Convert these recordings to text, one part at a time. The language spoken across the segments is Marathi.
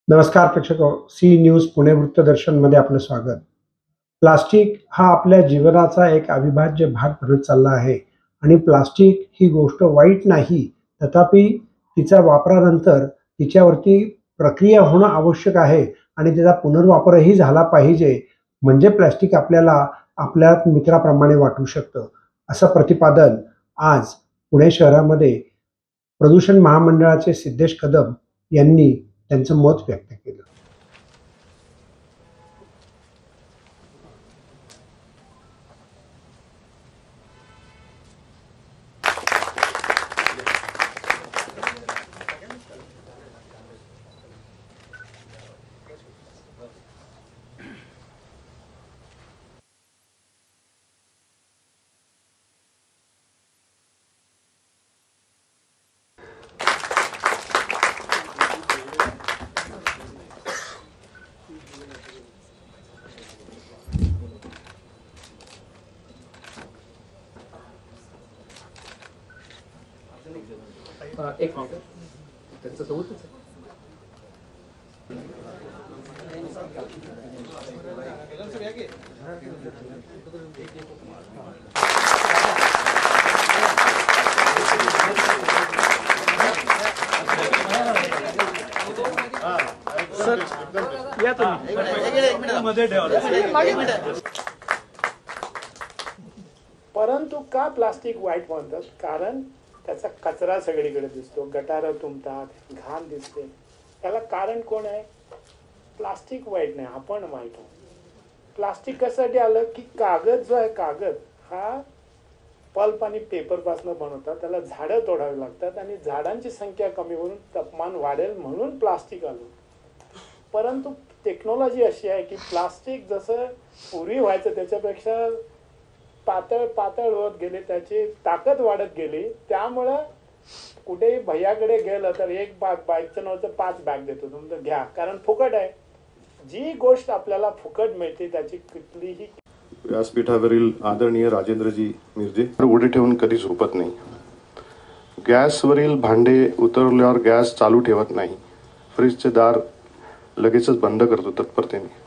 नमस्कार प्रेक्षको, सी न्यूज पुणे वृत्तदर्शन मध्ये आपलं स्वागत। प्लास्टिक हा आपल्या जीवनाचा एक अविभाज्य भाग बनत चालला आहे आणि प्लास्टिक ही गोष्ट वाईट नाही, तथापि तिच्या वापरानंतर तिच्यावरती प्रक्रिया होणं आवश्यक आहे आणि त्याचा पुनर्वापरही झाला पाहिजे, म्हणजे प्लास्टिक आपल्याला आपल्या मित्राप्रमाणे वाटू शकतं, असं प्रतिपादन आज पुणे शहरामध्ये प्रदूषण महामंडळाचे सिद्धेश कदम यांनी त्यांचं मत व्यक्त केलं। एक मिनिट त्यांचं सबूतच आहे। सर या तुम्ही मध्ये ठेवा। परंतु का प्लास्टिक वाईट म्हणतात? कारण त्याचा कचरा सगळीकडे दिसतो, गटारं तुंबतात, घाण दिसते। त्याला कारण कोण आहे? प्लास्टिक वाईट नाही, आपण वाईट आहोत। प्लास्टिक कशासाठी आलं की कागद जो आहे, कागद हा पल्प आणि पेपर पासून बनवतात, त्याला झाडं तोडावी लागतात आणि झाडांची संख्या कमी होऊन तापमान वाढेल म्हणून प्लास्टिक आलं। परंतु टेक्नॉलॉजी अशी आहे की प्लास्टिक जसं पूर्वी व्हायचं त्याच्यापेक्षा पातळ पातळ होत गेले, त्याची ताकद वाढत गेली। त्यामुळे कुठेही भैयाकडे गेलं तर एक बाईकचं नव्हतं 5 बॅग देतो, तुमचं घ्या, कारण फुकट आहे। जी गोष्ट आपल्याला फुकट मिळते त्याची कुठलीही। व्यासपीठावरील आदरणीय राजेंद्रजी मिर्जे उडे ठेवून कधी झोपत नाही, गॅसवरील भांडे उतरल्यावर गॅस चालू ठेवत नाही, फ्रीजचे दार लगेचच बंद करतो तत्परतेने।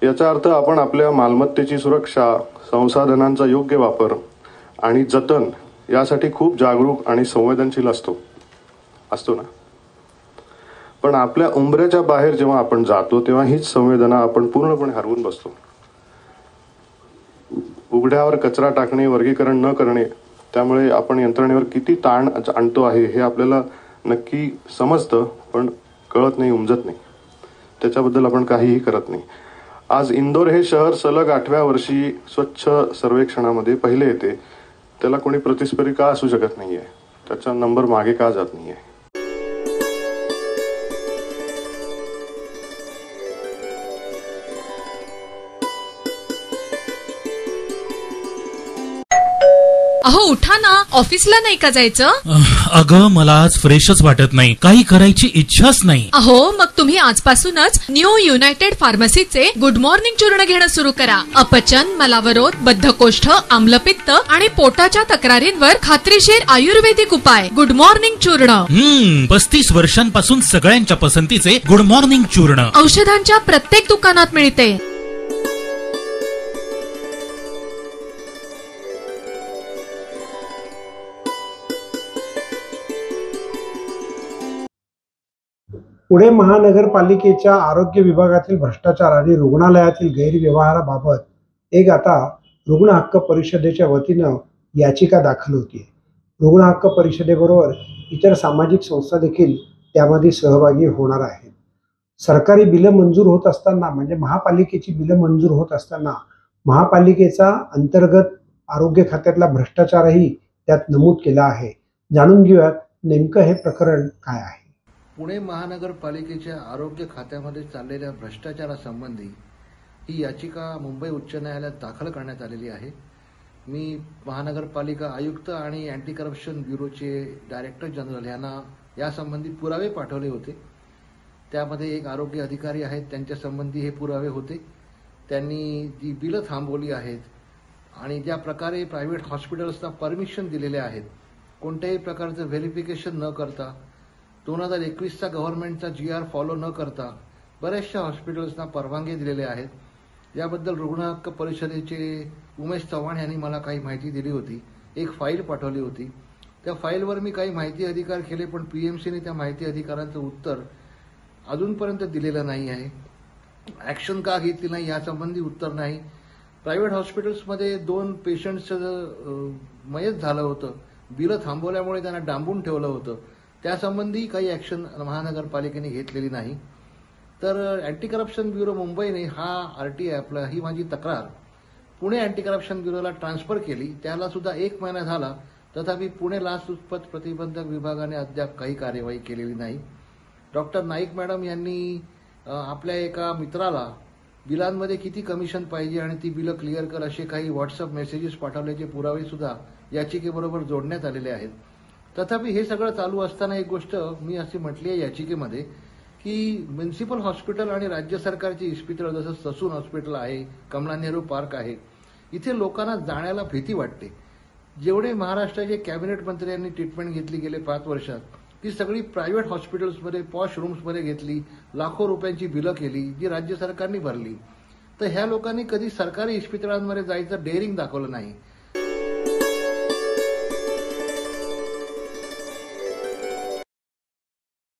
याचा अर्थ आपण आपल्या मालमत्तेची सुरक्षा, संसाधनांचा योग्य वापर आणि जतन यासाठी खूप जागरूक आणि संवेदनशील असतो ना। पण आपल्या उंबऱ्याच्या बाहेर जेव्हा आपण जातो तेव्हा हीच संवेदना आपण पूर्णपणे हरवून बसतो। उघड्यावर कचरा टाकणे, वर्गीकरण न करणे, त्यामुळे आपण यंत्रणेवर किती ताण आणतो आहे हे आपल्याला नक्की समजतं, पण कळत नाही, उमजत नाही, त्याच्याबद्दल आपण काहीही करत नाही। आज इंदोर हे शहर सलग 8व्या वर्षी स्वच्छ सर्वेक्षणामध्ये पहिले येते, त्याला कोणी प्रतिस्पर्धी का असू शकत नाहीये, त्याचा नंबर मागे का जात नाहीये। अहो उठा ना, ऑफिसला नाही का जायचं? अगं मला आज फ्रेशच वाटत नाही, काही करायची इच्छाच नाही। अहो मग तुम्ही आजपासूनच न्यू युनायटेड फार्मसीचे गुड मॉर्निंग चूर्ण घेणं सुरू करा। अपचन, मलावरोध, बद्धकोष्ठ, आम्लपित्त आणि पोटाच्या तक्रारींवर खात्रीशीर आयुर्वेदिक उपाय गुड मॉर्निंग चूर्ण। 35 वर्षांपासून सगळ्यांच्या पसंतीचे गुड मॉर्निंग चूर्ण औषधांच्या प्रत्येक दुकानात मिळते। पुणे महानगरपालिकेच्या आरोग्य विभागातील भ्रष्टाचार आणि रुग्णालयातील गैरव्यवहाराबाबत एक आता रुग्ण हक्क परिषदेच्या वतीनं याचिका दाखल होती। रुग्ण हक्क परिषदेबरोबर इतर सामाजिक संस्था देखील त्यामध्ये सहभागी होणार आहेत। सरकारी बिलं मंजूर होत असताना, म्हणजे महापालिकेची बिलं मंजूर होत असताना महापालिकेचा अंतर्गत आरोग्य खात्यातला भ्रष्टाचारही त्यात नमूद केला आहे। जाणून घेऊयात नेमकं हे प्रकरण काय आहे। पुणे महानगरपालिकेच्या आरोग्य खात्यामध्ये चाललेल्या भ्रष्टाचारासंबंधी ही याचिका मुंबई उच्च न्यायालयात दाखल करण्यात आलेली आहे। मी महानगरपालिका आयुक्त आणि अँटी करप्शन ब्युरोचे डायरेक्टर जनरल यांना यासंबंधी पुरावे पाठवले होते। त्यामध्ये एक आरोग्य अधिकारी आहेत, त्यांच्या संबंधी हे पुरावे होते। त्यांनी जी बिलं थांबवली आहेत आणि ज्या प्रकारे प्रायव्हेट हॉस्पिटल्सना परमिशन दिलेले आहेत, कोणत्याही प्रकारचं व्हेरिफिकेशन न करता 2021चा गव्हर्नमेंटचा GR फॉलो न करता बऱ्याचशा हॉस्पिटल्सना परवानगी दिलेल्या आहेत. याबद्दल रुग्ण हक्क परिषदेचे उमेश चव्हाण यांनी मला काही माहिती दिली होती. एक फाईल पाठवली होती. त्या फाईलवर मी काही माहिती अधिकार केले, पण PMCने त्या माहिती अधिकारांचं उत्तर अजूनपर्यंत दिलेलं नाही आहे. ॲक्शन का घेतली नाही यासंबंधी उत्तर नाही. प्रायव्हेट हॉस्पिटल्समध्ये 2 पेशंट्सचं मयत झालं होतं. बिलं थांबवल्यामुळे त्यांना डांबून ठेवलं होतं. त्यासंबंधी काही ॲक्शन महानगरपालिकेने घेतलेली नाही. तर अँटी करप्शन ब्युरो मुंबईने हा RTI आपला ही माझी तक्रार पुणे अँटी करप्शन ब्युरोला ट्रान्सफर केली. त्याला सुद्धा 1 महिना झाला. तथापि पुणे लाचलुचपत प्रतिबंधक विभागाने अद्याप काही कार्यवाही केलेली नाही. डॉक्टर नाईक मॅडम यांनी आपल्या एका मित्राला बिलांमध्ये किती कमिशन पाहिजे आणि ती बिलं क्लिअर कर असे काही व्हॉट्सअप मेसेजेस पाठवल्याचे पुरावे सुद्धा याचिकेबरोबर जोडण्यात आलेले आहेत. तथापि हे सगळं चालू असताना एक गोष्ट मी अशी म्हटली आहे याचिकेमध्ये की म्युन्सिपल हॉस्पिटल आणि राज्य सरकारची इस्पितळं जसं ससून हॉस्पिटल आहे, कमला नेहरू पार्क आहे, इथे लोकांना जाण्याला भीती वाटते. जेवढे महाराष्ट्राचे कॅबिनेट मंत्री यांनी ट्रीटमेंट घेतली गेले 5 वर्षात ती सगळी प्रायव्हेट हॉस्पिटल्समध्ये पॉश रूम्समध्ये घेतली, लाखो रुपयांची बिलं केली जी राज्य सरकारने भरली. तर ह्या लोकांनी कधी सरकारी इस्पितळांमध्ये जायचं डेअरिंग दाखवलं नाही.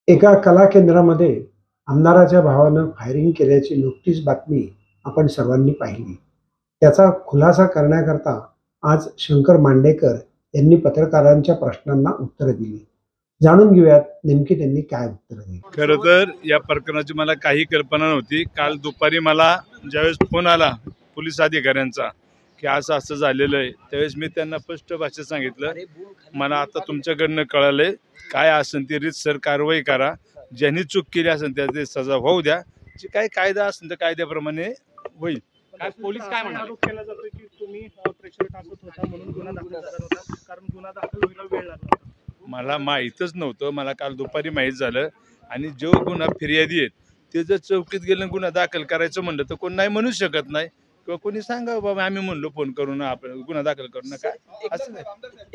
एका कला केंद्रामध्ये आमदाराच्या भावानं फायरिंग केल्याची नुकतीच बातमी आपण सर्वांनी पाहिली. त्याचा खुलासा करण्याकरता आज शंकर मांडेकर यांनी पत्रकारांच्या प्रश्नांना उत्तरं दिली. जाणून घेऊयात नेमकी त्यांनी काय उत्तर दिली. खरं तर या प्रकरणाची मला काही कल्पना नव्हती. काल दुपारी मला ज्यावेळेस फोन आला पोलीस अधिकाऱ्यांचा की असं असं झालेलं आहे, त्यावेळेस मी त्यांना स्पष्ट भाषेत सांगितलं, मला आता तुमच्याकडनं कळालंय, काय असेल ती रीतसर कारवाई करा, ज्यांनी चूक केली असेल त्याची सजा होऊ द्या, जे काय कायदा असेल तर कायद्याप्रमाणे होईल. काय पोलीस काय म्हणतात? आरोप केला जातो की तुम्ही प्रेशर टाकत होता म्हणून गुन्हा दाखल झाला होता, कारण गुन्हा दाखल व्हायला वेळ लागला. मला माहीतच नव्हतं. मला काल दुपारी माहीत झालं. आणि जो गुन्हा फिर्यादी आहेत ते जर चौकीत गेलं गुन्हा दाखल करायचं म्हणलं तर कोण नाही म्हणू शकत नाही, किंवा कोणी सांगा बाबा आम्ही म्हणलो फोन करून आपण गुन्हा दाखल करू नका असं नाही.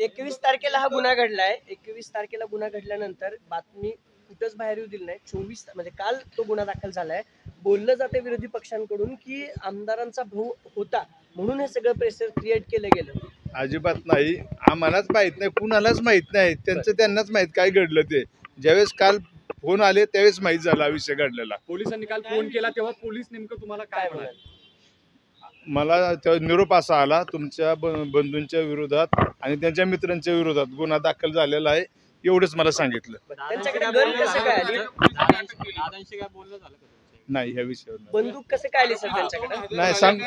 21 तारखेला हा गुन्हा घडलाय. 21 तारखेला गुन्हा घडल्यानंतर बातमी कुठंच बाहेर येऊ दिली नाही. 24 म्हणजे काल तो गुन्हा दाखल झालाय. बोललं जाते विरोधी पक्षांकडून की आमदारांचा भाऊ होता म्हणून हे सगळं प्रेशर क्रिएट केलं गेलं. अजिबात नाही. आम्हालाच माहित नाही, कुणालाच माहित नाही. त्यांनाच माहित काय घडलं ते. ज्यावेळेस काल फोन आले त्यावेळेस माहित झाला विषय घडलेला. पोलिसांनी काल फोन केला तेव्हा पोलीस नेमकं तुम्हाला काय म्हणाले? मला निरोप असा आला, तुमच्या बंधूंच्या विरोधात आणि त्यांच्या मित्रांच्या विरोधात गुन्हा दाखल झालेला आहे, एवढंच मला सांगितलं. त्यांच्याकडे गन कसं काय आली? नाही ह्या विषयावर बंदूक कसं काय आली सर त्यांच्याकडे? नाही सांग.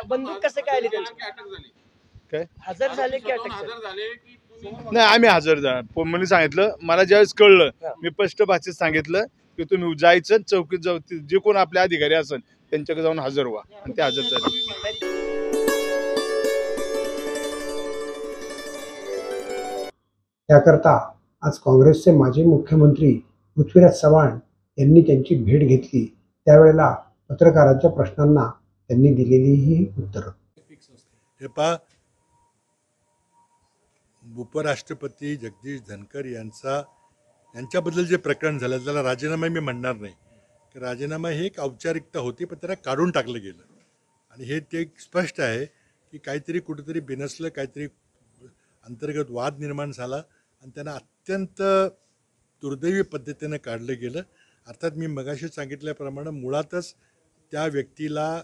बंदूक कसं काय आली त्यांच्याकडे? काय हजर झाले की अटक झाली? नाही, आम्ही हजर मला सांगितलं. मला ज्यावेळेस कळलं मी स्पष्ट भाषेत सांगितलं की तुम्ही जायचं चौकीत जाऊ, जे कोण आपले अधिकारी असेल त्यांच्याकडे जाऊन हजर व्हा, आणि ते हजर झाले. त्याकरता आज काँग्रेसचे माजी मुख्यमंत्री पृथ्वीराज चव्हाण यांनी त्यांची भेट घेतली. त्यावेळेला पत्रकारांच्या प्रश्नांना त्यांनी दिलेली ही उत्तरं. हे पहा, उपराष्ट्रपती जगदीश धनकर यांच्याबद्दल जे प्रकरण झालं त्याला राजीनामा मी म्हणणार नाही. राजीनामा ही एक औपचारिकता होती, पण त्याला काढून टाकलं गेलं. आणि हे ते स्पष्ट आहे की काहीतरी कुठेतरी बिनसलं, काहीतरी अंतर्गत वाद निर्माण झाला आणि त्यांना अत्यंत दुर्दैवी पद्धतीनं काढलं गेलं. अर्थात मी मगाशी सांगितल्याप्रमाणे मुळातच त्या व्यक्तीला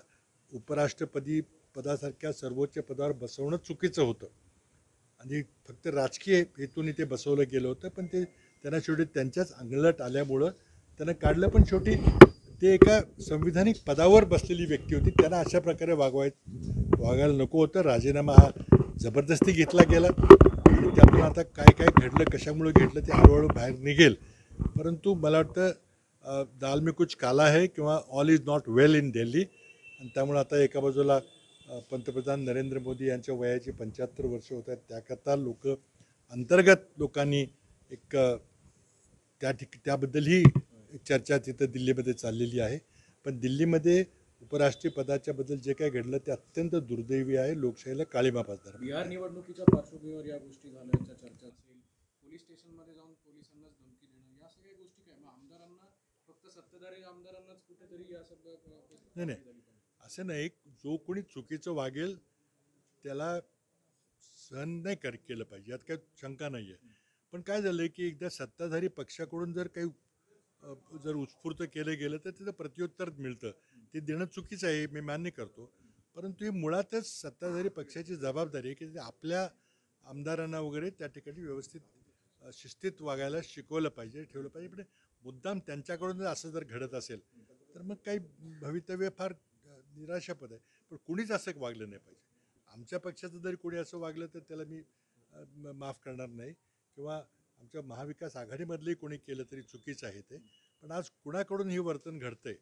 उपराष्ट्रपती पदासारख्या सर्वोच्च पदावर बसवणं चुकीचं होतं आणि फक्त राजकीय हेतूने ते बसवलं गेलं होतं. पण ते त्यांना शेवटी त्यांच्याच अंगलट आल्यामुळं त्यांना काढलं. पण शेवटी ते एका संविधानिक पदावर बसलेली व्यक्ती होती, त्यांना अशा प्रकारे वागायला नको होतं. राजीनामा हा जबरदस्ती घेतला गेला आणि त्यातून आता काय काय घडलं, कशामुळे घडलं ते हळूहळू बाहेर निघेल. परंतु मला वाटतं दाल में कुछ काला है किंवा all is not well in Delhi. आणि त्यामुळे आता एका बाजूला पंतप्रधान नरेंद्र मोदी यांच्या वयाची 75 वर्ष होत आहेत, त्याकरता अंतर्गत लोकांनी एक त्याबद्दलही चर्चा तिथं दिल्लीमध्ये चाललेली आहे. पण दिल्लीमध्ये उपराष्ट्रीय पदाच्या बद्दल जे काय घडलं ते अत्यंत दुर्दैवी आहे, लोकशाहीला काळीमा फासणार. बिहार निवडणुकीच्या पार्श्वभूमीवर या गोष्टी झाल्याच्या चर्चा असेल, पोलीस स्टेशनमध्ये जाऊन पोलिसांनाच धमकी देणं, या सगळ्या नाही, असं नाही. जो कोणी चुकीचं वागेल त्याला सहन नाही केलं पाहिजे, यात काही शंका नाही आहे. पण काय झालं की एकदा सत्ताधारी पक्षाकडून जर काही जर उत्स्फूर्त केलं गेलं तर त्याचं प्रत्युत्तर मिळतं. ते देणं चुकीचं आहे, मी मान्य करतो. परंतु ही मुळातच सत्ताधारी पक्षाची जबाबदारी आहे की ते आपल्या आमदारांना वगैरे त्या ठिकाणी व्यवस्थित शिस्तीत वागायला शिकवलं पाहिजे, ठेवलं पाहिजे. पण मुद्दाम त्यांच्याकडून असं जर घडत असेल तर मग काही भवितव्य फार निराशापद आहे. पण कुणीच असं वागलं नाही पाहिजे. आमच्या पक्षाचं जरी कोणी असं वागलं तर त्याला मी माफ करणार नाही, किंवा आमच्या महाविकास आघाडीमधलंही कोणी केलं तरी चुकीचं आहे ते. पण आज कुणाकडून हे वर्तन घडतंय,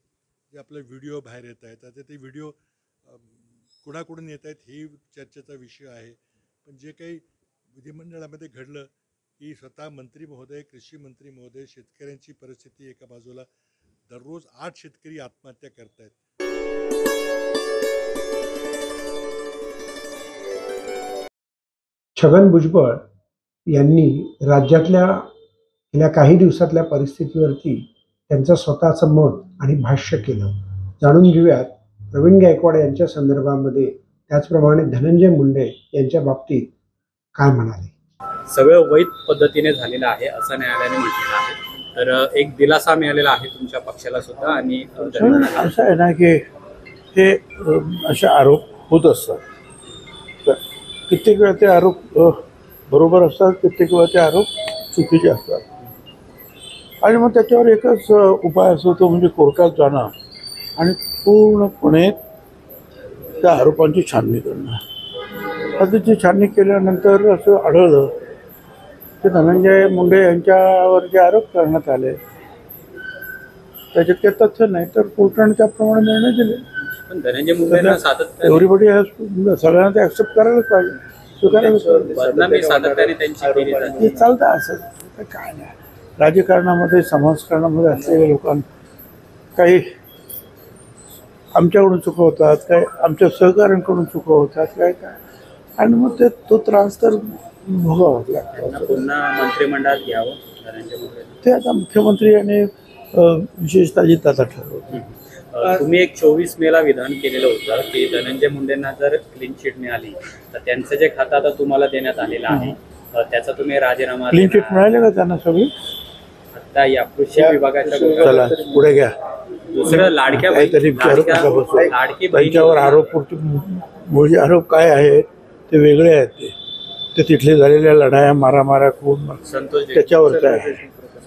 जे आपले व्हिडिओ बाहेर येत आहेत, आता ते व्हिडिओ कुणाकडून येत आहेत ही चर्चेचा विषय आहे. पण जे काही विधिमंडळामध्ये घडलं की स्वतः मंत्री महोदय, कृषी मंत्री महोदय, शेतकऱ्यांची परिस्थिती एका बाजूला, दररोज 8 शेतकरी आत्महत्या करतायत. छगन भुजबळ यांनी राज्यातल्या गेल्या काही दिवसातल्या परिस्थितीवरती त्यांचं स्वतःचं मत आणि भाष्य केलं. जाणून घेऊयात प्रवीण गायकवाड यांच्या संदर्भामध्ये, त्याचप्रमाणे धनंजय मुंडे यांच्या बाबतीत काय म्हणाले. सगळं वैध पद्धतीने झालेलं आहे असं न्यायालयाने म्हटलेलं आहे. तर एक दिलासा मिळालेला आहे तुमच्या पक्षाला सुद्धा. आणि असं आहे ना की हे असे आरोप होत असतात. कित्येक वेळा ते आरोप बरोबर असतात, कित्येक वेळा ते आरोप चुकीचे असतात. आणि मग त्याच्यावर एकच उपाय असतो, तो म्हणजे कोर्टात जाणं आणि पूर्णपणे त्या आरोपांची छाननी करणं. आता त्याची छाननी केल्यानंतर असं आढळलं की धनंजय मुंडे यांच्यावर जे आरोप करण्यात आले त्याच्यात काही तथ्य नाही, तर कोर्टाने त्याप्रमाणे निर्णय दिले. पण धनंजय मुंडेंना सातत्याने एव्हरीबडी सगळ्यांना ते ॲक्सेप्ट करायलाच पाहिजे, बदनामी सातत्याने त्यांची केली जाते. ते चालतं असं काय नाही. राजकारणामध्ये, समाजकारणामध्ये असलेल्या लोकांना काही आमच्याकडून चुका होतात, काही आमच्या सहकाऱ्यांकडून चुका होतात, काय आणि मग तो त्रास तर भोगावाच लागतो. पुन्हा मंत्रिमंडळात घ्यावं धनंजय मुंडे, ते आता मुख्यमंत्री आणि विशेषतः अजितदादा ठरवतात. तुम्ही एक 24 मेला विधान केलेलं होतं की धनंजय मुंडेंना जर क्लीन चिट मिळाली तर त्यांचं जे खातं आता तुम्हाला देण्यात आलेलं आहे त्याचा तुम्ही राजीनामा. क्लीन चिट मिळाले का त्यांना सगळी? आता या कृषी विभागाच्या चला पुढे घ्या. दुसरं लाडक्या त्यांच्यावर आरोप, मूळचे आरोप काय आहेत ते वेगळे आहेत. ते तिथले झालेल्या लढाया, मारामारा, खून त्याच्यावरच आहे,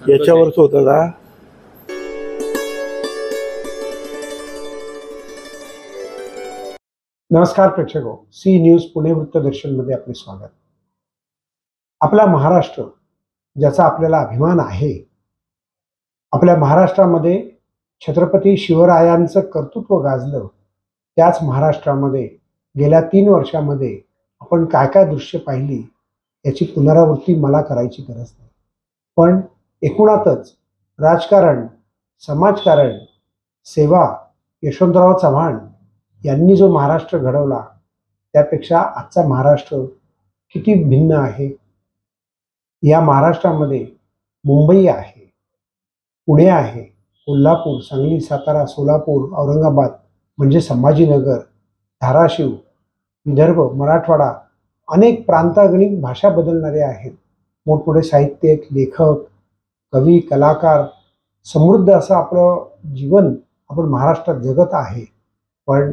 याच्यावरच होतं का? नमस्कार प्रेक्षको, सी न्यूज पुणे वृत्तदर्शनमध्ये आपले स्वागत. आपला महाराष्ट्र ज्याचा आपल्याला अभिमान आहे, आपल्या महाराष्ट्रामध्ये छत्रपती शिवरायांचं कर्तृत्व गाजलं, त्याच महाराष्ट्रामध्ये गेल्या 3 वर्षामध्ये आपण काय काय दृश्य पाहिली याची पुनरावृत्ती मला करायची गरज नाही. पण एकूणातच राजकारण, समाजकारण, सेवा, यशवंतराव चव्हाण यांनी जो महाराष्ट्र घडवला त्यापेक्षा आजचा महाराष्ट्र किती भिन्न आहे. या महाराष्ट्रामध्ये मुंबई आहे, पुणे आहे, कोल्हापूर, सांगली, सातारा, सोलापूर, औरंगाबाद म्हणजे संभाजीनगर, धाराशिव, विदर्भ, मराठवाडा, अनेक प्रांतागणिक भाषा बदलणारे आहेत. मोठमोठे साहित्यिक, लेखक, कवी, कलाकार, समृद्ध असं आपलं जीवन आपण महाराष्ट्रात जगत आहे. पण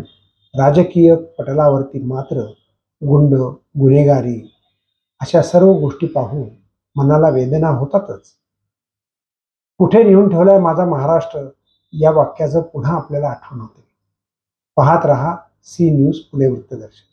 राजकीय पटलावरती मात्र गुंड, गुन्हेगारी अशा सर्व गोष्टी पाहून मनाला वेदना होतातच. कुठे नेऊन ठेवलाय माझा महाराष्ट्र या वाक्याचं पुन्हा आपल्याला आठवण होते. पाहत रहा सी न्यूज पुणे वृत्तदर्शन.